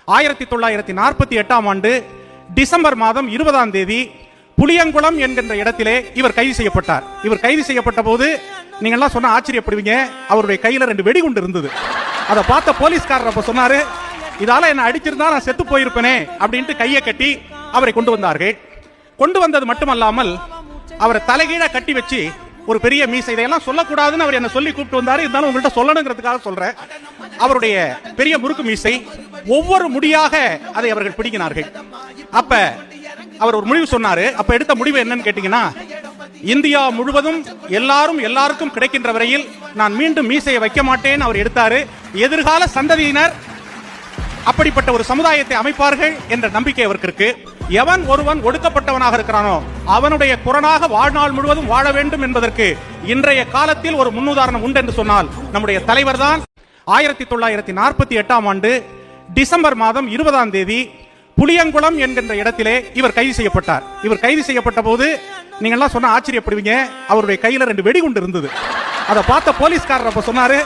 1948ஆம் ஆண்டு டிசம்பர் மாதம் 20ஆம் தேதி புளியங்குளம் என்கின்ற இடத்திலே இவர் கைது செய்யப்பட்டார். இவர் கைது செய்யப்பட்ட போது நீங்க எல்லாம் சொன்ன ஆச்சரியப்படுவீங்க, அவருடைய கையில 2 வெடிகுண்டு இருந்தது. அதை பார்த்த போலீஸ்காரர் அப்ப சொன்னாரு, இதால என்ன அடிச்சிருந்தா நான் செத்து போயிருப்பேனே அப்படின்ட்டு கையை கட்டி அவரை கொண்டு வந்தார்கள். கொண்டு வந்தது மட்டுமல்லாமல் அவரை தலைகீழ கட்டி வச்சு ஒரு பெரிய மீசை, இதையெல்லாம் சொல்லக்கூடாதுன்னு அவர் என்ன சொல்லி கூப்பிட்டு வந்தாரு. இருந்தாலும் உங்கள்கிட்ட சொல்லணுங்கிறதுக்காக சொல்றேன். அவருடைய பெரிய முறுக்கு மீசை, ஒவ்வொரு முடியாக அதை அவர்கள் பிடிக்கினார்கள். அப்ப அவர் ஒரு முடிவு சொன்னாரு. அப்ப எடுத்த முடிவு என்னன்னு கேட்டீங்கன்னா, இந்தியா முழுவதும் எல்லாருக்கும் கிடைக்கின்ற வரையில் நான் மீண்டும் மீசையை வைக்க மாட்டேன் அவர் எடுத்தாரு. எதிர்கால சந்ததியினர் அப்படிப்பட்ட ஒரு சமுதாயத்தை அமைப்பார்கள் என்ற நம்பிக்கை அவருக்கு இருக்கு. எவன் ஒருவன் ஒடுக்கப்பட்டவனாக இருக்கிறானோ அவனுடைய குரணாக வாழ்நாள் முழுவதும் வாழ வேண்டும் என்பதற்கு இன்றைய காலத்தில் ஒரு முன்னுதாரணம் உண்டு என்று சொன்னால் நம்முடைய தலைவர் தான். 1948ஆம் ஆண்டு டிசம்பர் மாதம் 20ஆம் தேதி புளியங்குளம் என்கின்ற இடத்திலே இவர் கைது செய்யப்பட்டார். இவர் கைது செய்யப்பட்ட போது நீங்க எல்லாம் சொன்ன ஆச்சரியப்படுவீங்க, அவருடைய கையில 2 வெடிகுண்டு இருந்தது. அதை பார்த்த போலீஸ்காரர் அப்ப சொன்னாரு,